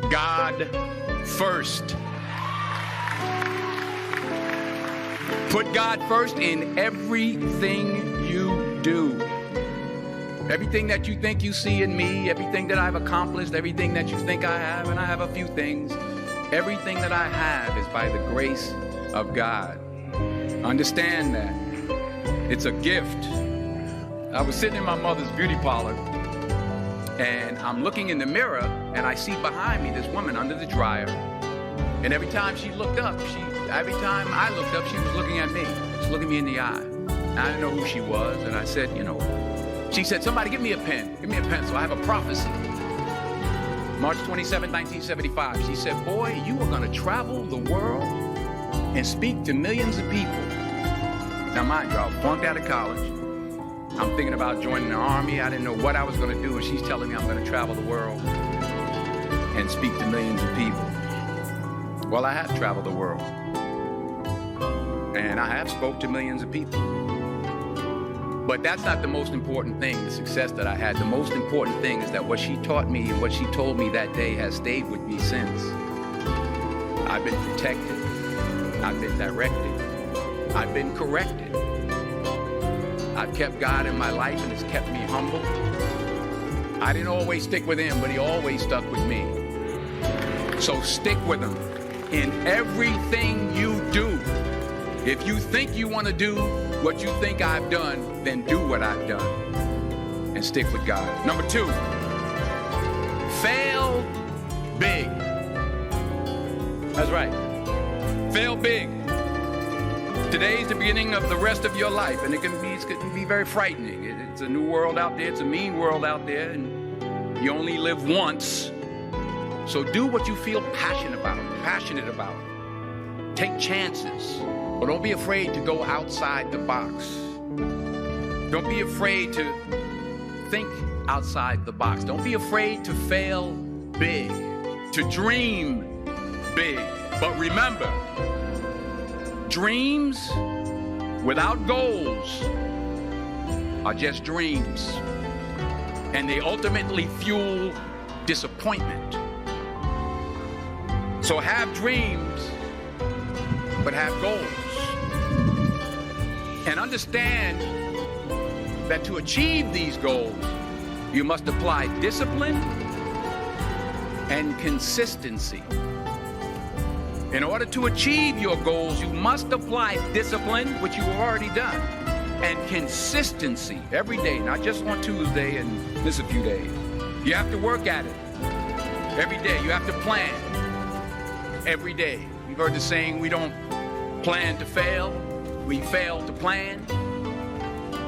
God first. Put God first in everything you do. Everything that you think you see in me, everything that I've accomplished, everything that you think I have, and I have a few things, everything that I have is by the grace of God. Understand that. It's a gift. I was sitting in my mother's beauty parlor, and I'm looking in the mirror, and I see behind me this woman under the dryer. And every time she looked up, every time I looked up, she was looking at me. She's looking me in the eye. And I didn't know who she was, and I said, she said, somebody give me a pen. Give me a pencil. I have a prophecy. March 27, 1975. She said, boy, you are going to travel the world and speak to millions of people. Now, mind you, I flunked out of college. I'm thinking about joining the army. I didn't know what I was going to do, and she's telling me I'm going to travel the world and speak to millions of people. Well, I have traveled the world, and I have spoke to millions of people. But that's not the most important thing, the success that I had. The most important thing is that what she taught me and what she told me that day has stayed with me since. I've been protected. I've been directed. I've been corrected. I've kept God in my life, and it's kept me humble. I didn't always stick with him, but he always stuck with me. So stick with him in everything you do. If you think you want to do what you think I've done, then do what I've done and stick with God. Number 2, fail big. That's right. Fail big. Today's the beginning of the rest of your life, and it can be very frightening. It's a new world out there. It's a mean world out there, and you only live once. So do what you feel passionate about. Take chances. But don't be afraid to go outside the box. Don't be afraid to think outside the box. Don't be afraid to fail big, to dream big. But remember, dreams without goals are just dreams. And they ultimately fuel disappointment. So have dreams, but have goals. And understand that to achieve these goals, you must apply discipline and consistency. In order to achieve your goals, you must apply discipline, which you have already done, and consistency every day, not just on Tuesday and miss a few days. You have to work at it every day. You have to plan every day. You've heard the saying, we don't plan to fail, we fail to plan.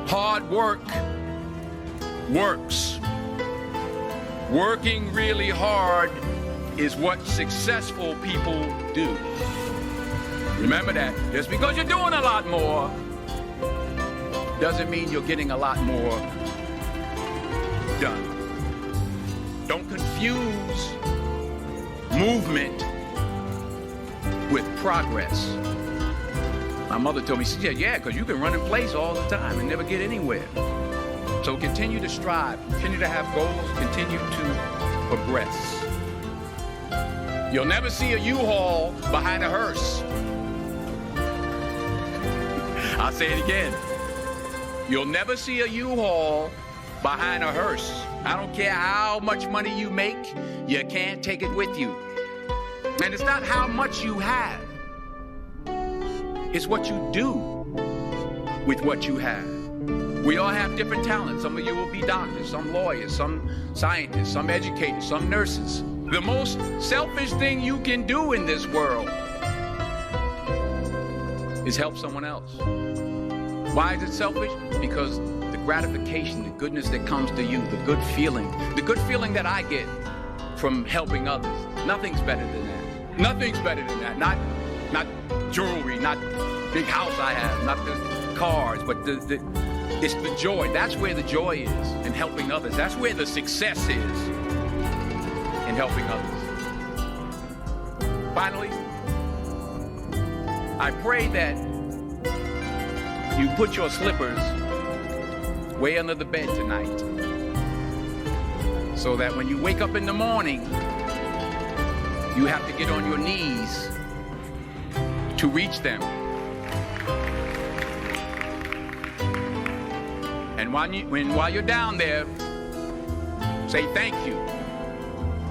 Hard work works. Working really hard is what successful people do. Remember that. Just because you're doing a lot more doesn't mean you're getting a lot more done. Don't confuse movement with progress. My mother told me, she said, yeah, because you can run in place all the time and never get anywhere. So continue to strive, continue to have goals, continue to progress. You'll never see a U-Haul behind a hearse. I'll say it again. You'll never see a U-Haul behind a hearse. I don't care how much money you make, you can't take it with you. And it's not how much you have. It's what you do with what you have. We all have different talents. Some of you will be doctors, some lawyers, some scientists, some educators, some nurses. The most selfish thing you can do in this world is help someone else. Why is it selfish? Because the gratification, the goodness that comes to you, the good feeling that I get from helping others, nothing's better than that. Nothing's better than that. Not jewelry, not big house I have, not the cars, but it's the joy. That's where the joy is in helping others. That's where the success is in helping others. Finally, I pray that you put your slippers way under the bed tonight so that when you wake up in the morning, You have to get on your knees to reach them. And while you're down there, say thank you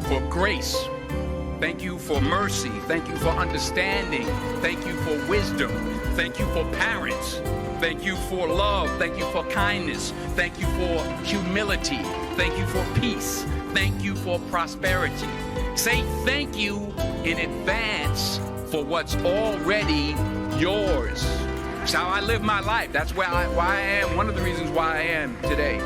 for grace. Thank you for mercy. Thank you for understanding. Thank you for wisdom. Thank you for parents. Thank you for love. Thank you for kindness. Thank you for humility. Thank you for peace. Thank you for prosperity. Say thank you in advance for what's already yours. It's how I live my life. That's why I am. One of the reasons why I am today.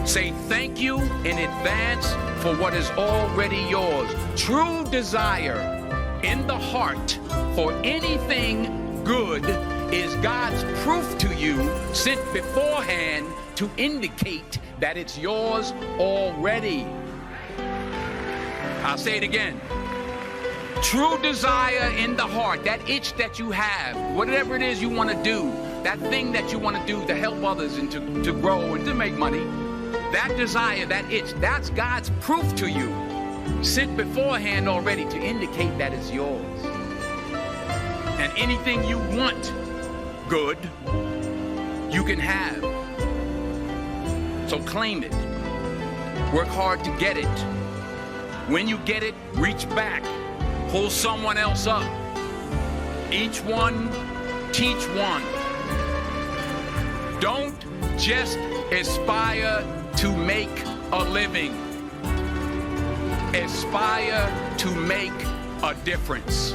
Say thank you in advance for what is already yours. True desire in the heart for anything good is God's proof to you sent beforehand to indicate that it's yours already. I'll say it again. True desire in the heart, that itch that you have, whatever it is you want to do, that thing that you want to do to help others and to grow and to make money, that desire, that itch, that's God's proof to you, sent beforehand already to indicate that it's yours. And anything you want good, you can have. So claim it. Work hard to get it. When you get it, reach back. Pull someone else up. Each one, teach one. Don't just aspire to make a living. Aspire to make a difference.